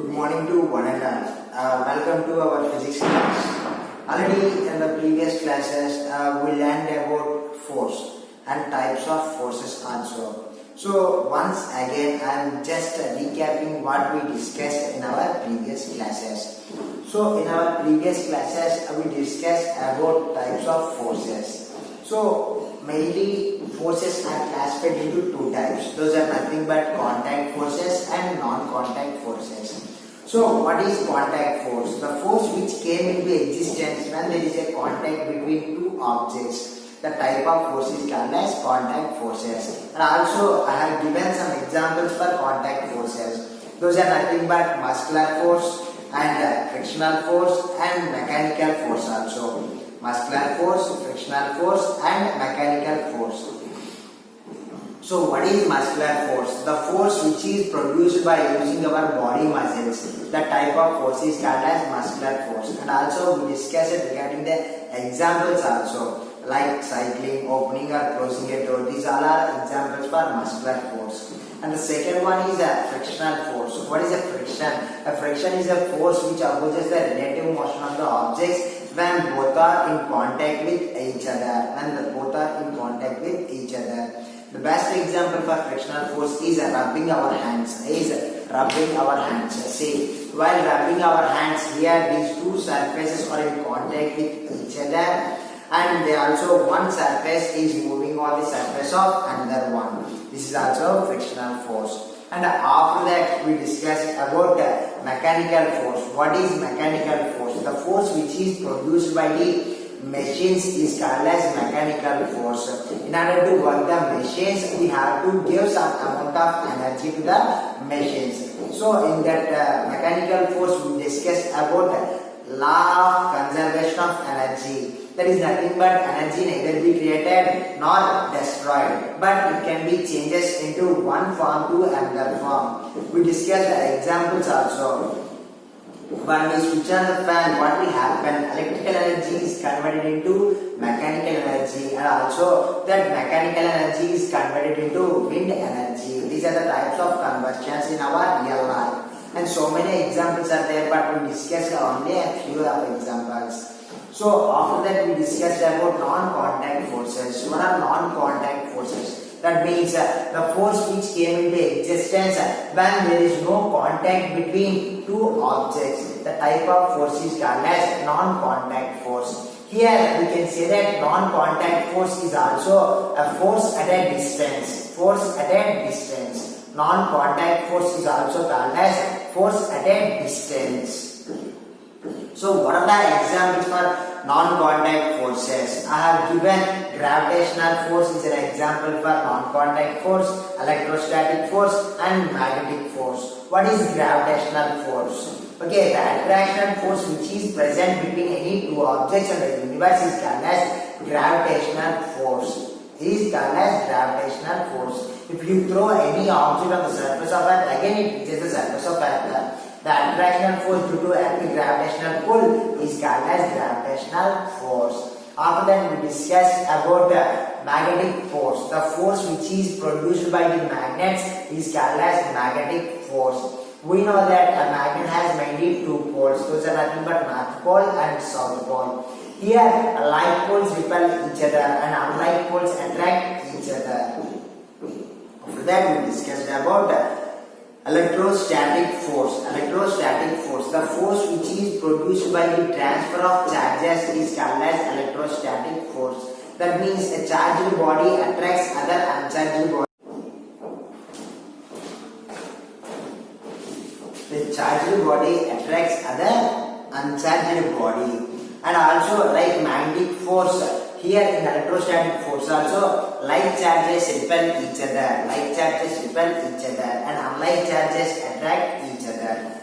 Good morning to one and all. Welcome to our physics class. Already in the previous classes, we learned about force and types of forces also. So once again, I am just recapping what we discussed in our previous classes. So in our previous classes, we discussed about types of forces. So mainly forces are classified into two types. Those are nothing but contact forces and non-contact forces. So what is contact force? The force which came into existence when there is a contact between two objects. The type of force is called as contact forces. And also I have given some examples for contact forces. Those are nothing but muscular force and frictional force and mechanical force also. Muscular force, frictional force and mechanical force. So what is muscular force? The force which is produced by using our body muscles. The type of force is called as muscular force. And also we discussed regarding the examples also, like cycling, opening or closing a door. These all are examples for muscular force. And the second one is a frictional force. So what is a friction? A friction is a force which opposes the relative motion of the objects when both are in contact with each other. The best example for frictional force is rubbing our hands. See, while rubbing our hands, here these two surfaces are in contact with each other, and they also one surface is moving on the surface of another one. This is also frictional force. And after that, we discussed about mechanical force. What is mechanical force? The force which is produced by the machines is called as mechanical force. In order to work the machines, we have to give some amount of energy to the machines. So in that mechanical force, we discussed about law of conservation of energy. That is nothing but energy neither be created nor destroyed, but it can be changes into one form to another form. We discussed the examples also. When we switch on the fan, what will happen? Electrical energy is converted into mechanical energy, and also that mechanical energy is converted into wind energy. These are the types of conversions in our real life. And so many examples are there, but we discussed only a few of examples. So after that we discussed about non-contact forces. What are non-contact forces? That means the force which came into existence when there is no contact between two objects. The type of force is called as non-contact force. Here we can say that non-contact force is also a force at a distance. Non-contact force is also called as force at a distance. So what are the examples for non-contact forces? I have given gravitational force is an example for non-contact force, electrostatic force and magnetic force. What is gravitational force? Okay, the attraction force which is present between any two objects in the universe is called as gravitational force. If you throw any object on the surface of Earth, again it reaches the surface of Earth. The attractional force due to Earth's gravitational pull is called as gravitational force. After that, we discussed about the magnetic force. The force which is produced by the magnets is called as magnetic force. We know that a magnet has mainly two poles. Those are nothing but north pole and south pole. Here, like poles repel each other and unlike poles attract each other. After that, we discussed about electrostatic force. The force which is produced by the transfer of charges is called as electrostatic force. That means a charged body attracts other uncharged body. The charged body attracts other uncharged body. And also like magnetic force, here in electrostatic force also, like charges repel each other, and unlike charges attract each other,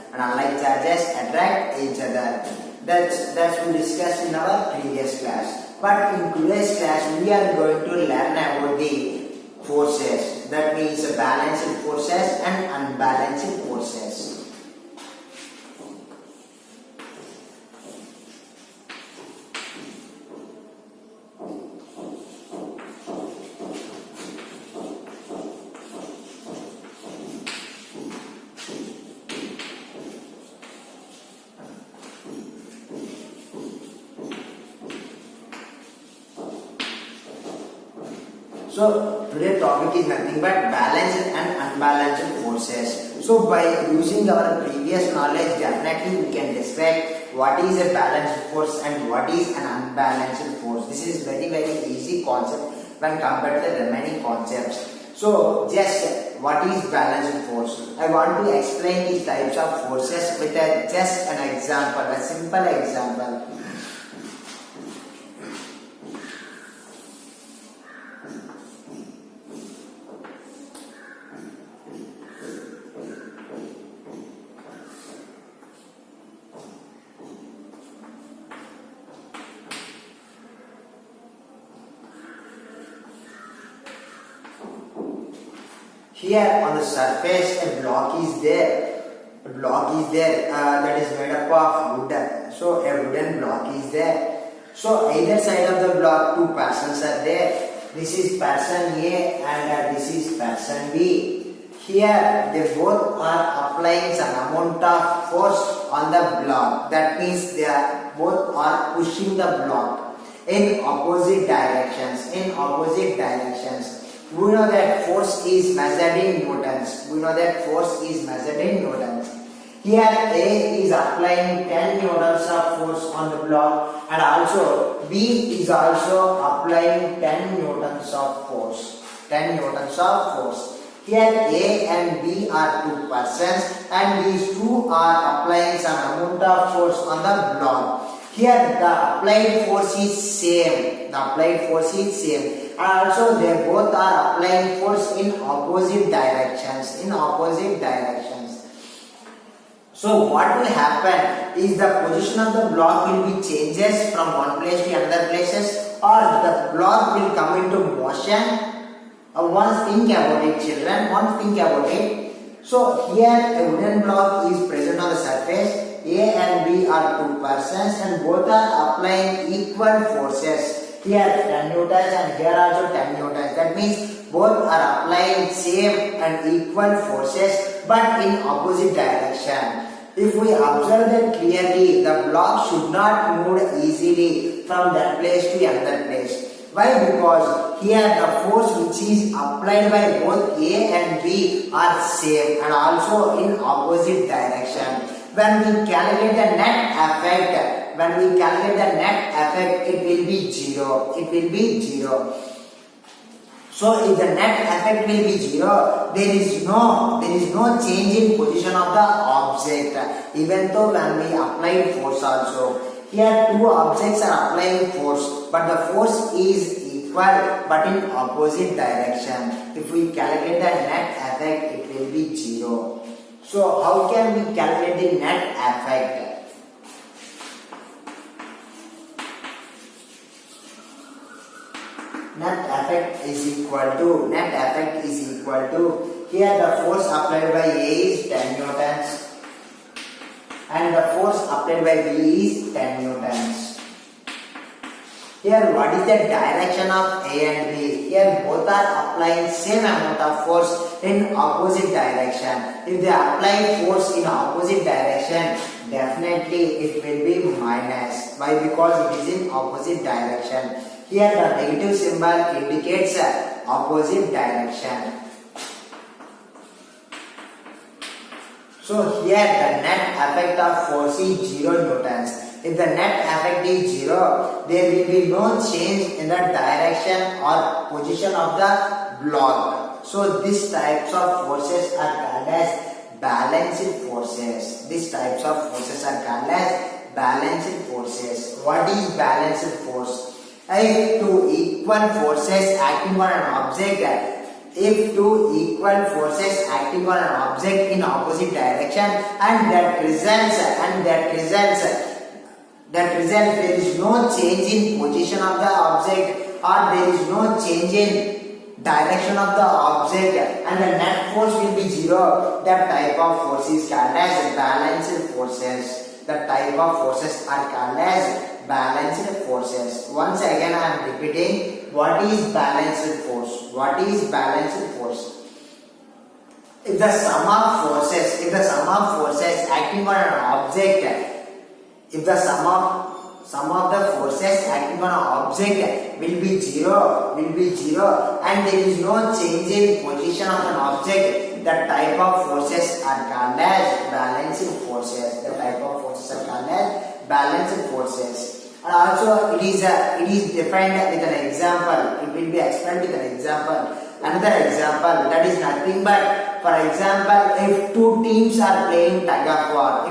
That's we discussed in our previous class. But in today's class, we are going to learn about the forces. That means balanced forces and unbalanced forces. So today's topic is nothing but balanced and unbalanced forces. So by using our previous knowledge, definitely we can describe what is a balanced force and what is an unbalanced force. This is very easy concept when compared to the remaining concepts. So just what is balanced force? I want to explain these types of forces with just an example, a simple example. Here on the surface a block is there. A block is there that is made up of wood. So a wooden block is there. So either side of the block two persons are there. This is person A and this is person B. Here they both are applying some amount of force on the block. That means they are both are pushing the block in opposite directions. We know that force is measured in newtons. Here A is applying 10 newtons of force on the block and also B is also applying 10 newtons of force. Here A and B are two persons and these two are applying some amount of force on the block. Here the applied force is same. And also they both are applying force in opposite directions. So what will happen is the position of the block will be changes from one place to another places, or the block will come into motion. Once think about it, children. So here a wooden block is present on the surface. A and B are two persons and both are applying equal forces. Here 10 newtons and here also 10 newtons. That means both are applying same and equal forces but in opposite direction. If we observe that clearly, the block should not move easily from that place to another place. Why? Because here the force which is applied by both A and B are same and also in opposite direction. When we calculate the net effect, it will be zero. So if the net effect will be zero, there is no change in position of the object. Even though when we apply force also, here two objects are applying force, but the force is equal but in opposite direction. If we calculate the net effect, it will be zero. So how can we calculate the net effect? Net effect is equal to here the force applied by A is 10 newtons and the force applied by B is 10 newtons. Here what is the direction of A and B? Here both are applying same amount of force in opposite direction. If they apply force in opposite direction, definitely it will be minus. Why? Because it is in opposite direction. Here the negative symbol indicates opposite direction. So here the net effect of force is 0 newtons. If the net effect is 0, there will be no change in the direction or position of the block. So these types of forces are called as balanced forces. What is balanced force? If two equal forces acting on an object in opposite direction and that results there is no change in position of the object or there is no change in direction of the object and the net force will be 0, that type of force is called as balanced forces. Once again I am repeating, what is balanced force? If the sum of forces acting on an object, if the sum sum of the forces acting on an object will be zero, and there is no change in position of an object. The type of forces are called as balanced forces. The type of forces are called as balanced forces. And also it is defined with an example. It will be explained with an example. Another example, that is nothing but, for example, if two teams are playing tug of war,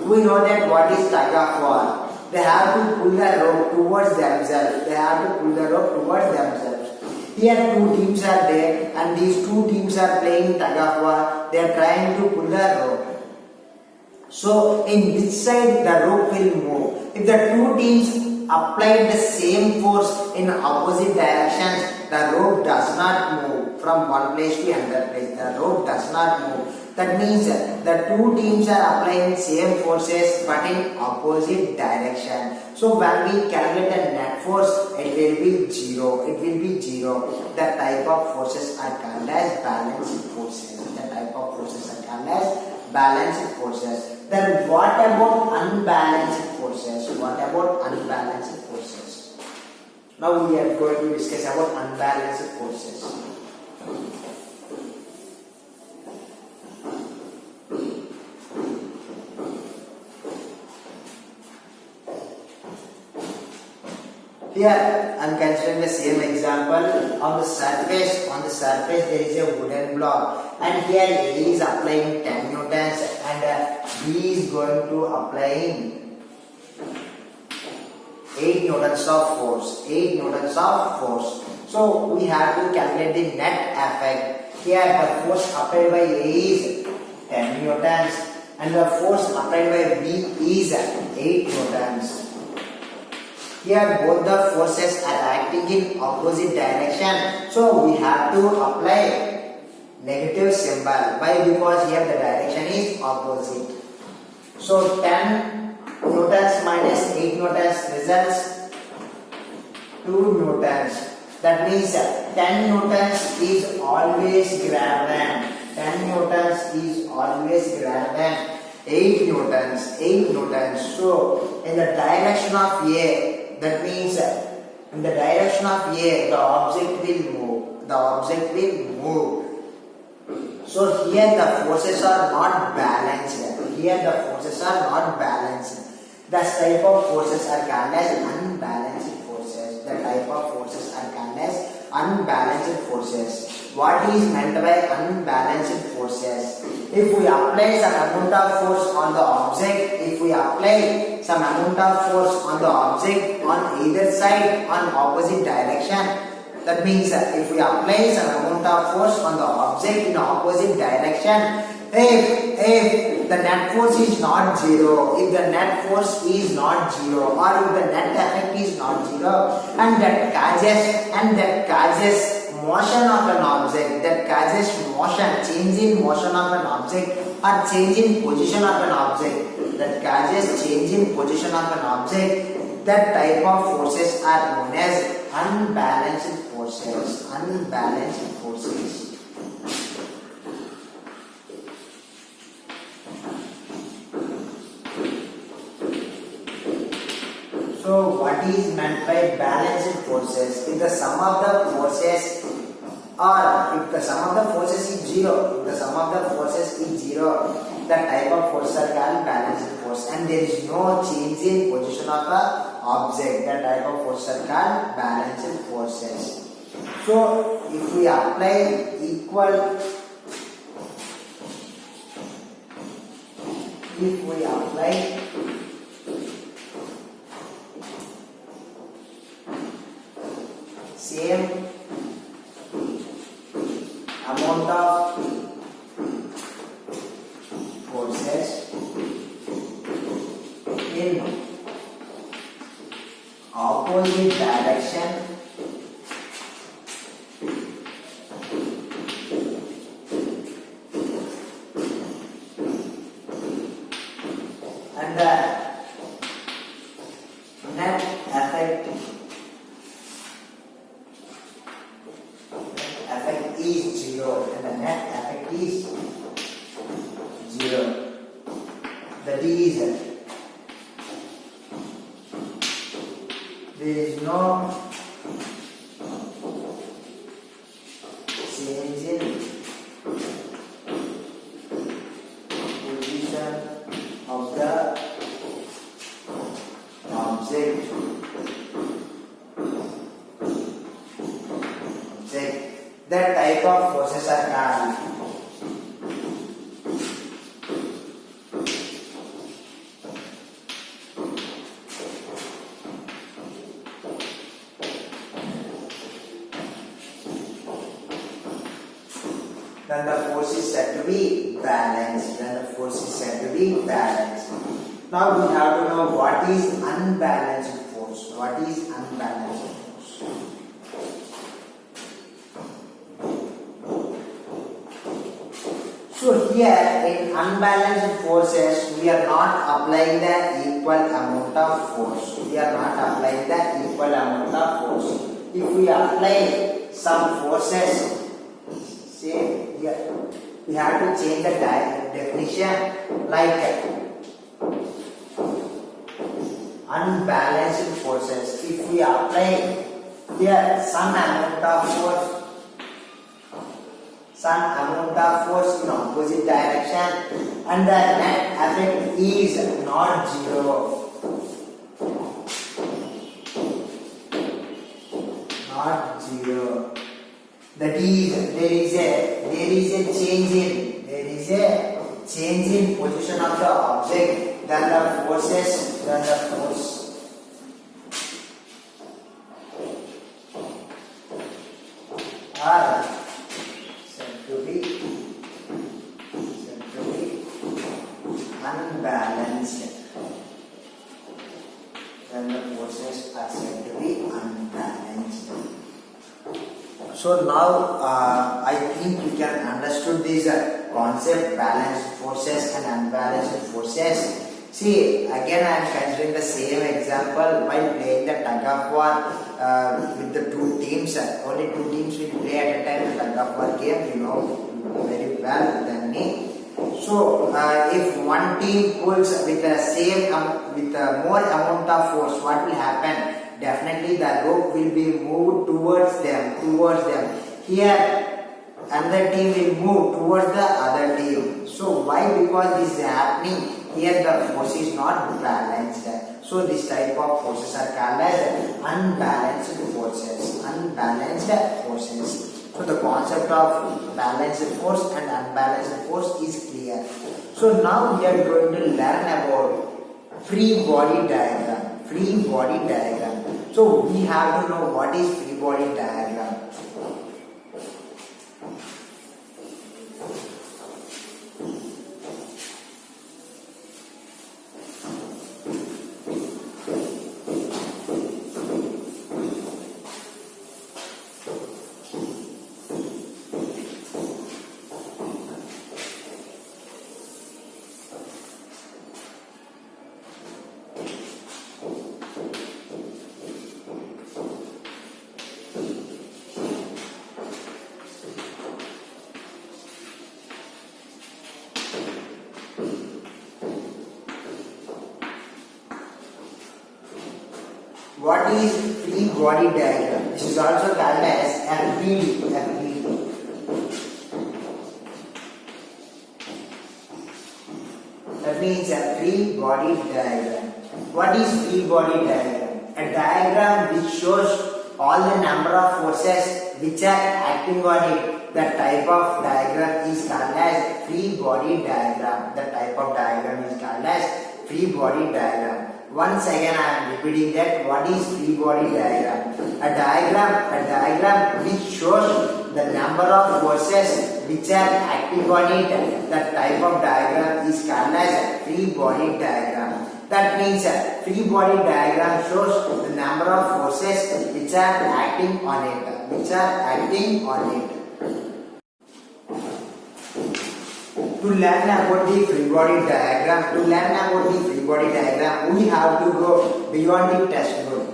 we know that what is tug of war. They have to pull the rope towards themselves. Here two teams are there, and these two teams are playing tug of war. They are trying to pull the rope. So in which side the rope will move? If the two teams apply the same force in opposite directions, the rope does not move from one place to another place. The rope does not move. That means the two teams are applying same forces but in opposite direction. So when we calculate the net force, it will be zero. The type of forces are called as balanced forces. Then what about unbalanced forces? Now we are going to discuss about unbalanced forces. Here I am considering the same example. On the surface there is a wooden block, and here A is applying 10 newtons and B is going to applying 8 newtons of force. So we have to calculate the net effect. Here the force applied by A is 10 newtons and the force applied by B is 8 newtons. Here both the forces are acting in opposite direction, so we have to apply negative symbol. Why? Because here the direction is opposite. So 10 newtons minus 8 newtons results 2 newtons. That means 10 newtons is always greater than 8 newtons. So in the direction of A, that means in the direction of A, the object will move. So here the forces are not balanced. This type of forces are called as unbalanced forces. What is meant by unbalanced forces? If we apply some amount of force on the object, on either side on opposite direction, that means if we apply some amount of force on the object in opposite direction, if the net force is not zero, or if the net effect is not zero, and that causes motion of an object, change in motion of an object or change in position of an object, that type of forces are known as unbalanced forces. So what is meant by balanced forces? If the sum of the forces is zero, the type of force are called balanced force, and there is no change in position of a object. The type of force are called balanced forces. So if we apply same amount of forces in opposite direction, and the net effect is zero, That is there is no change in position of the object. That type of forces are called then the force is said to be balanced. Now we have to know what is unbalanced force. So here in unbalanced forces, we are not applying the equal amount of force. If we apply some forces, say here, we have to change the definition like unbalanced forces. If we apply here some amount of force in opposite direction and the net effect is not zero. That is, there is a change in position of the object, then the force are said to be unbalanced. So now I think we can understood this concept balanced forces and unbalanced forces. See, again I am considering the same example while playing the tug of war with the two teams. Only two teams will play at a time the tug of war game, you know very well than me. So if one team pulls with the same with more amount of force, what will happen? Definitely the rope will be moved towards them. Here another team will move towards the other team. So why? Because this is happening. Here the force is not balanced. So this type of forces are called as unbalanced forces. So the concept of balanced force and unbalanced force is clear. So now we are going to learn about free body diagram. So we have to know what is free body diagram. What is free body diagram? This is also called as FBD. That means a free body diagram. What is free body diagram? A diagram which shows all the number of forces which are acting on it. The type of diagram is called as free body diagram. Once again I am repeating that. What is free body diagram? A diagram which shows the number of forces which are acting on it. The type of diagram is called as free body diagram. That means free body diagram shows the number of forces which are acting on it. To learn about the free body diagram, we have to go beyond the textbook.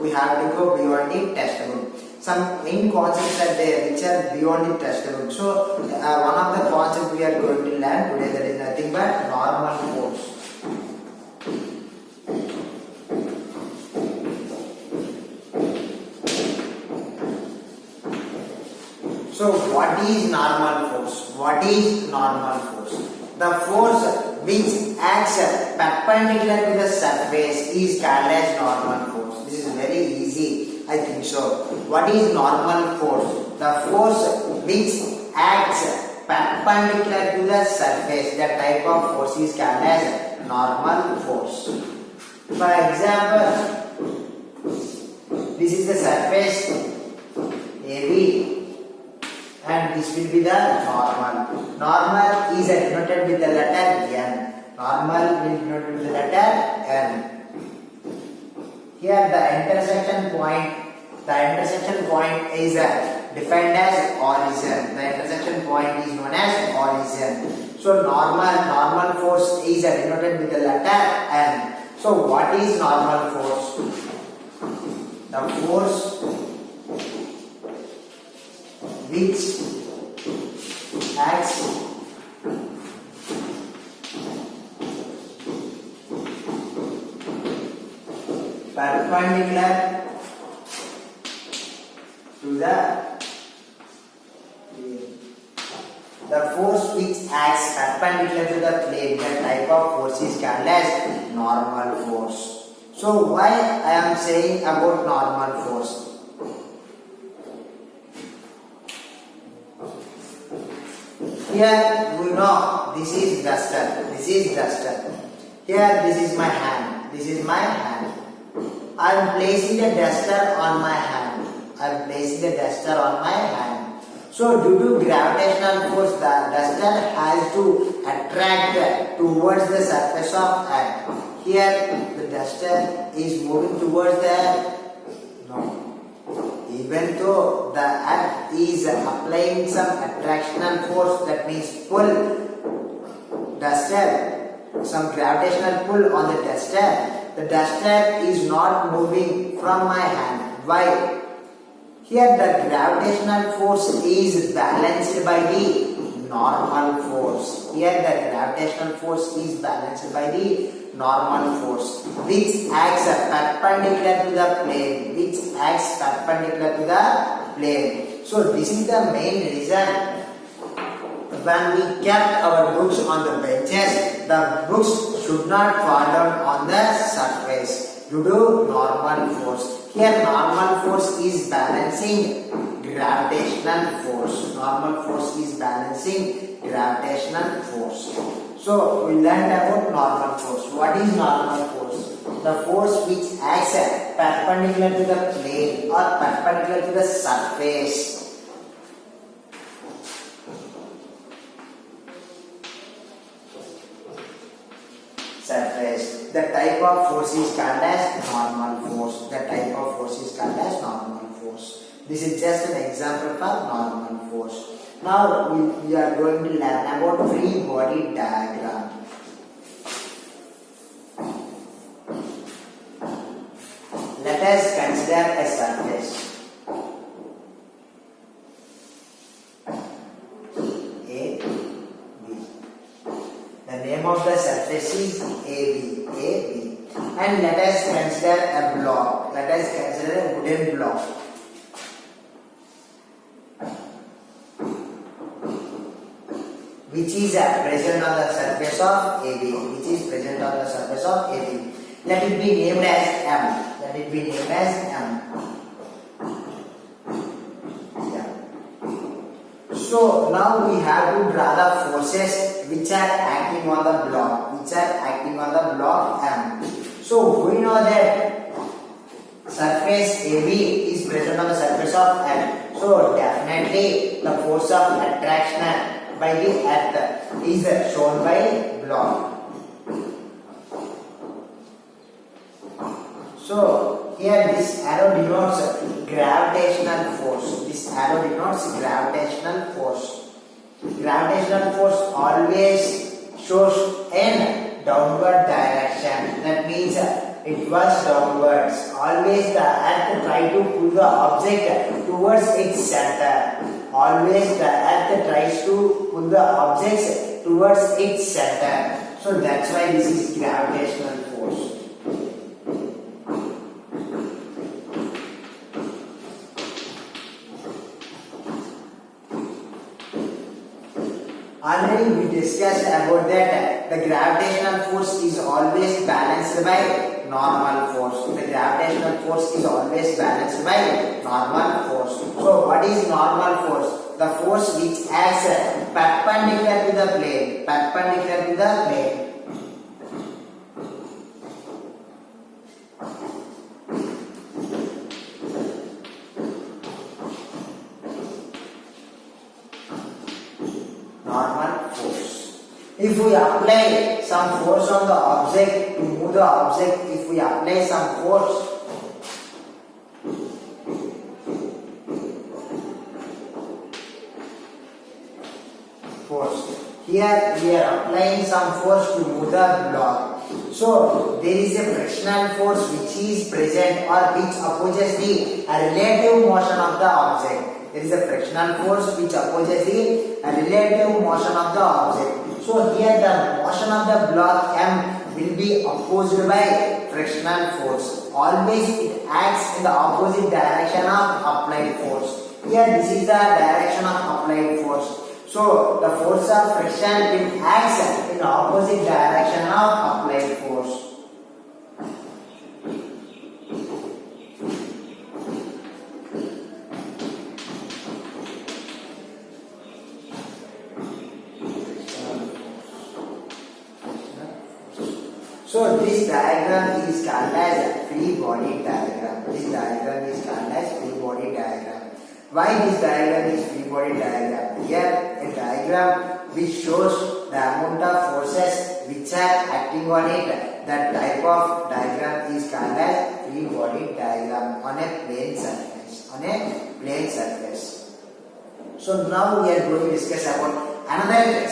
Some main concepts are there which are beyond the textbook. So one of the concepts we are going to learn today, that is nothing but normal force. So what is normal force? What is normal force? The force which acts perpendicular to the surface is called as normal force. This is very easy, I think so. What is normal force? The force which acts perpendicular to the surface. That type of force is called as normal force. For example, this is the surface AB and this will be the normal. Normal is denoted with the letter N. Normal will be denoted with the letter N. Here the intersection point is defined as origin. The intersection point is known as origin. So normal force is denoted with the letter N. So what is normal force? The force which acts perpendicular to the force which acts perpendicular to the plane. That type of force is called as normal force. So why I am saying about normal force? Here we know this is duster. This is duster. Here this is my hand. This is my hand. I am placing the duster on my hand. I am placing the duster on my hand. So due to gravitational force, the duster has to attract towards the surface of earth. Here the duster is moving towards the even though the earth is applying some attractional force, that means pull duster, some gravitational pull on the duster is not moving from my hand. Why? Here the gravitational force is balanced by the normal force. Here the gravitational force is balanced by the normal force which acts perpendicular to the plane. So this is the main reason when we kept our books on the benches, the books should not fall down on the surface due to normal force. Here normal force is balancing gravitational force. Normal force is balancing gravitational force. So we learned about normal force. What is normal force? The force which acts perpendicular to the plane or perpendicular to the surface. The type of force is called as normal force. This is just an example for normal force. Now we are going to learn about free body diagram. Let us consider a surface A, B. The name of the surface is AB. And let us consider a block. Let us consider a wooden block. Which is present on the surface of AB. Let it be named as M. So now we have to draw the forces which are acting on the block, M. So we know that surface AB is present on the surface of M. So definitely the force of attraction by the earth is shown by block. So here this arrow denotes gravitational force. Gravitational force always shows in downward direction. That means it was downwards. Always the earth tries to pull the object towards its center. So that's why this is gravitational force. Already we discussed about that the gravitational force is always balanced by normal force. The gravitational force is always balanced by normal force. So what is normal force? The force which acts perpendicular to the plane. Perpendicular to the plane. Normal force. If we apply some force on the object to move the object, if we apply some force, here we are applying some force to move the block. So there is a frictional force which is present or which opposes the relative motion of the object. There is a frictional force which opposes the relative motion of the object. So here the motion of the block M will be opposed by frictional force. Always it acts in the opposite direction of applied force. Here this is the direction of applied force. So the force of friction will act in the opposite direction of applied force. So this diagram is called as free body diagram. This diagram is called as free body diagram. Why this diagram is free body diagram? Here a diagram which shows the amount of forces which are acting on it. That type of diagram is called as free body diagram on a plane surface. On a plane surface. So now we are going to discuss about another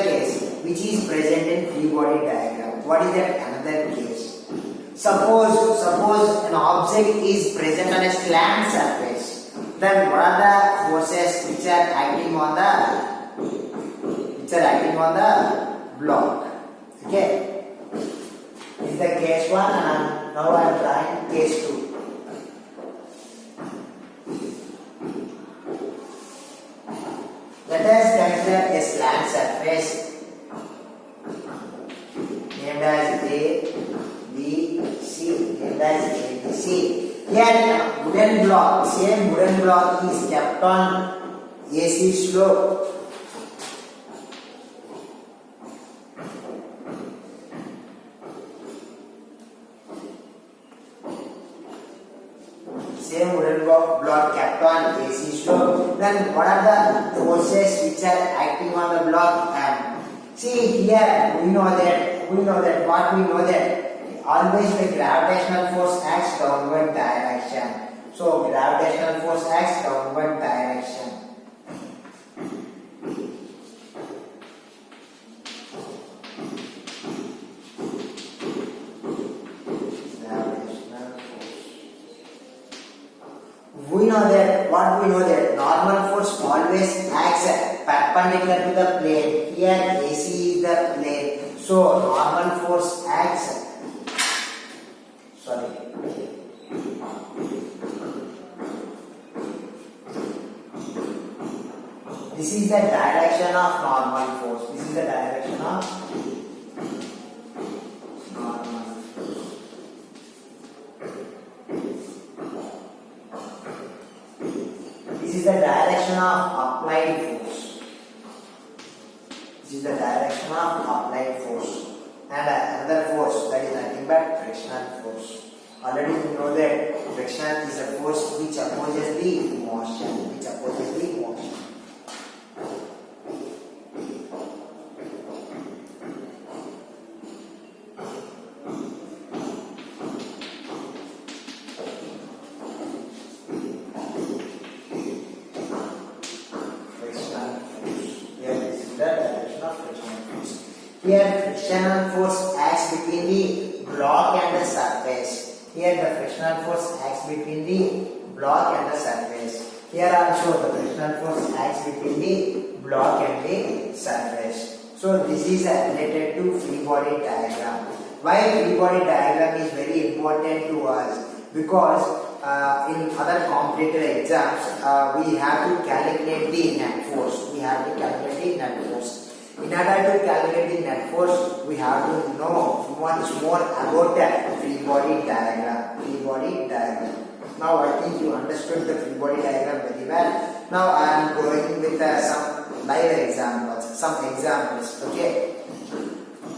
case which is present in free body diagram. What is that another case? Suppose an object is present on a slant surface. Then what are the forces which are acting on the block? Okay. This is the case 1 and now I am trying case 2. Let us consider a slant surface named as A, B, C, named as A, B, C. Here wooden block, same wooden block is kept on AC slope. Same wooden block kept on AC slope. Then what are the forces which are acting on the block M? See here we know that always the gravitational force acts downward direction. So gravitational force acts downward direction. We know that normal force always acts perpendicular to the plane. Here AC is the plane. So normal force acts. This is the direction of normal force. This is the direction of normal force. This is the direction of applied force. This is the direction of applied force. And another force, that is nothing but frictional force. Already we know that friction is a force which opposes the motion. Here frictional force acts between the block and the surface. Here the frictional force acts between the block and the surface. Here also the frictional force acts between the block and the surface. So this is related to free body diagram. Why free body diagram is very important to us? Because in other competitive exams we have to calculate the net force. In order to calculate the net force, we have to know much more about the free body diagram. Free body diagram. Now I think you understood the free body diagram very well. Now I am going with some live examples, some examples. Okay,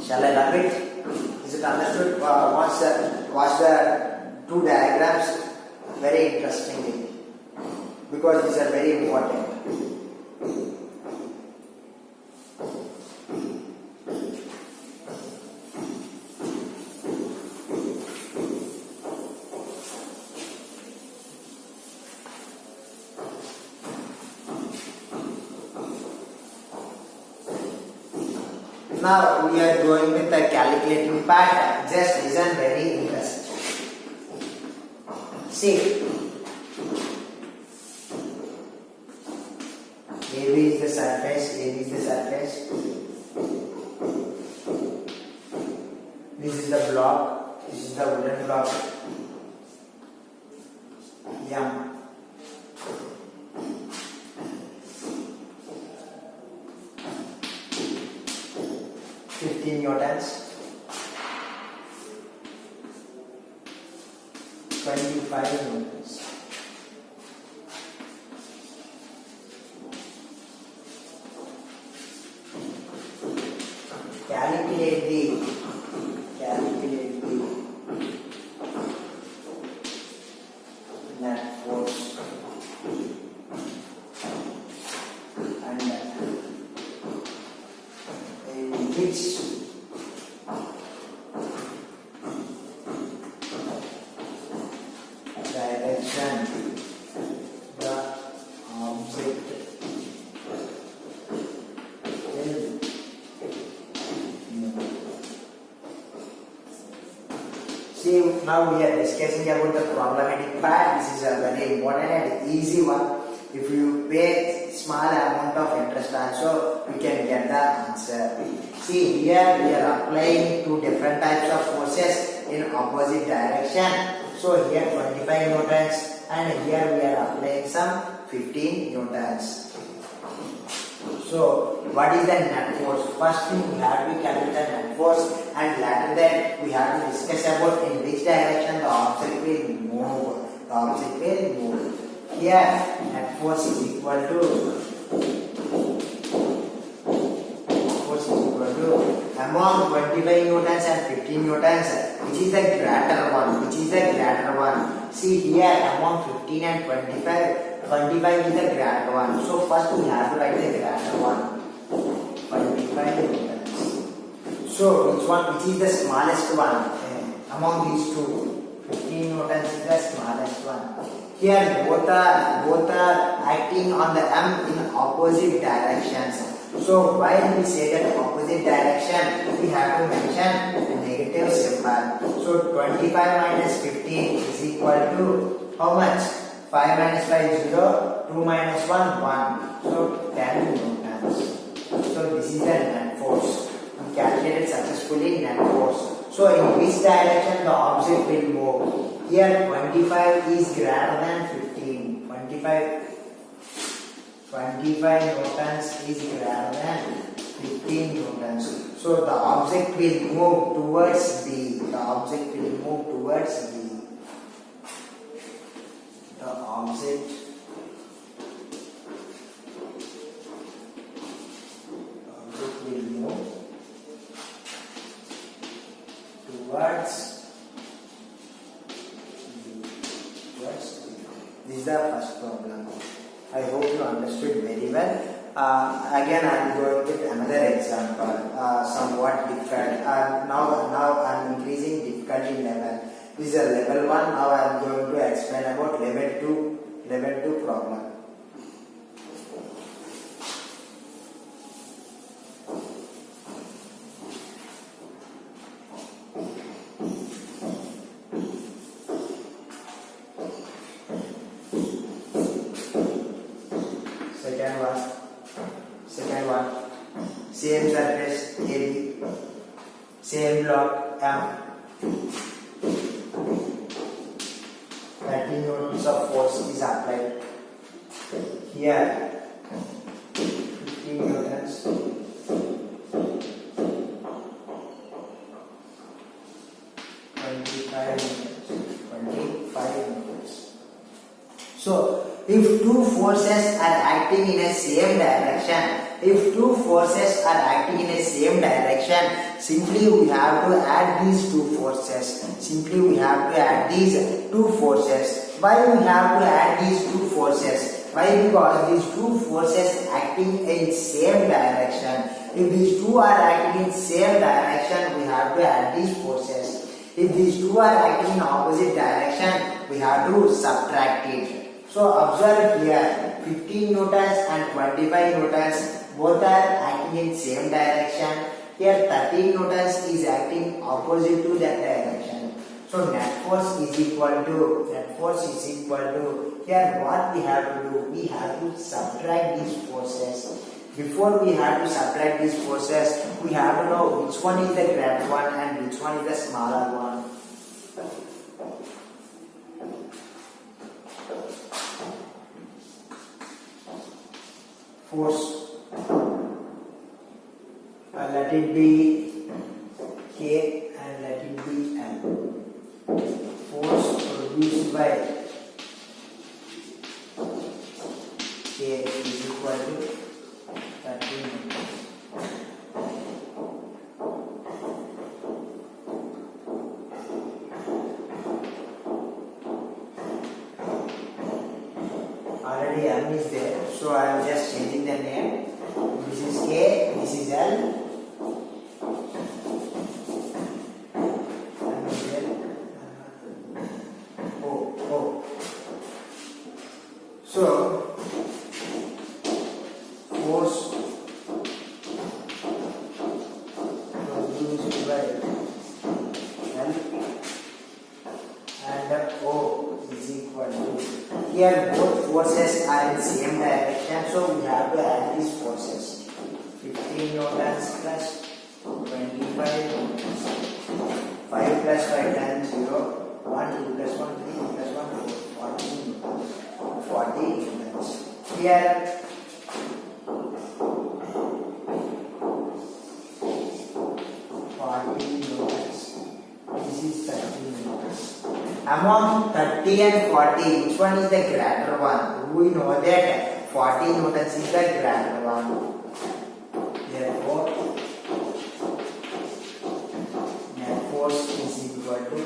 shall I rub it? Is it understood? Watch the two diagrams very interestingly, because these are very important. Now we are going with the calculating part. Just listen very interesting. See, AB is the surface, AB is the surface. This is the block, this is the wooden block. Yeah. 15 newtons, 25 newtons. Calculate the net force and in which direction the object will move. See, now we are discussing about the problematic part. This is a very important and easy one. If you pay small amount of interest also, you can get the answer. See, here we are applying two different types of forces in opposite direction. So here 25 newtons and here we are applying some 15 newtons. So what is the net force? First thing we have to calculate the net force, and later that we have to discuss about in which direction the object will move. The object will move. Here net force is equal to among 25 newtons and 15 newtons, which is the greater one? Which is the greater one? See here, among 15 and 25, 25 is the greater one. So first we have to write the greater one, 25 newtons. So which is the smallest one among these two? 15 newtons is the smallest one. Here both are acting on the M in opposite directions. So while we say that opposite direction, we have to mention the negative symbol. So 25 minus 15 is equal to how much? 5 minus 5 is 0, 2 minus 1, 1. So 10 newtons. So this is the net force. We calculated successfully net force. So in which direction the object will move? Here 25 is greater than 15. 25 newtons is greater than 15 newtons. So the object will move towards B. The object will move towards B. The object will move towards B. This is the first problem. I hope you understood very well. Again, I am going with another example, somewhat different. Now I am increasing difficulty level. This is a level 1. Now I am going to explain about level 2 problem. Second one, same surface AB, same block M. 30 newtons of force is applied. Here 15 newtons, forces are acting in a same direction, if two forces are acting in a same direction, simply we have to add these two forces. Simply we have to add these two forces. Why we have to add these two forces? Why? Because these two forces acting in same direction. If these two are acting in same direction, we have to add these forces. If these two are acting in opposite direction, we have to subtract it. So observe here, 15 newtons and 25 newtons both are acting in same direction. Here 13 newtons is acting opposite to that direction. So net force is equal to here what we have to do? We have to subtract these forces. Before we have to subtract these forces, we have to know which one is the greater one and which one is the smaller one. Force. Let it be K and let it be L. Force produced by K is equal to 13 newtons. Already M is there, so I am just changing the name. This is K, this is L. So, force produced by L and O is equal to, here both forces are in same direction, so we have to add these forces. 15 newtons plus 25 newtons. 5 plus 5 10 0. 1 2 plus 1 3 plus 1 4. 14 newtons. 40 newtons. Here 40 newtons. This is 30 newtons. Among 30 and 40, which one is the greater one? We know that 40 newtons is the greater one. Therefore, net force is equal to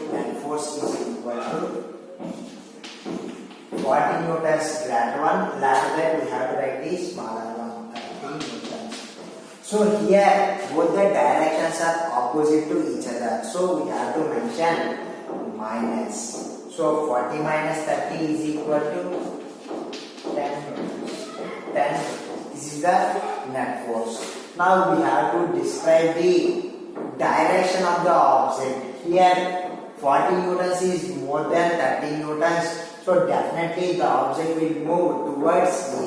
40 newtons greater one. Later that we have to write the smaller one, 30 newtons. So here both the directions are opposite to each other. So we have to mention minus. So 40 minus 30 is equal to 10 newtons. 10. This is the net force. Now we have to describe the direction of the object. Here 40 newtons is more than 30 newtons. So definitely the object will move towards A.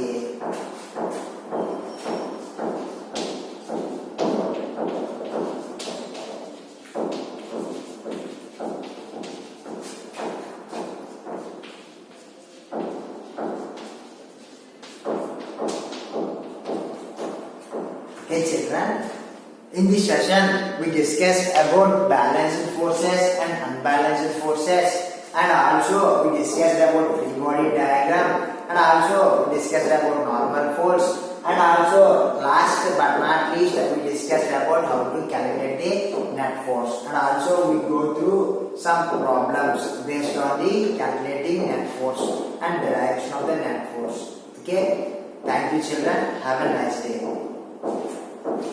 Okay children, in this session we discussed about balanced forces and unbalanced forces, and also we discussed about free body diagram, and also we discussed about normal force, and also last but not least we discussed about how to calculate the net force, and also we go through some problems based on the calculating net force and the direction of the net force. Okay, thank you children, have a nice day.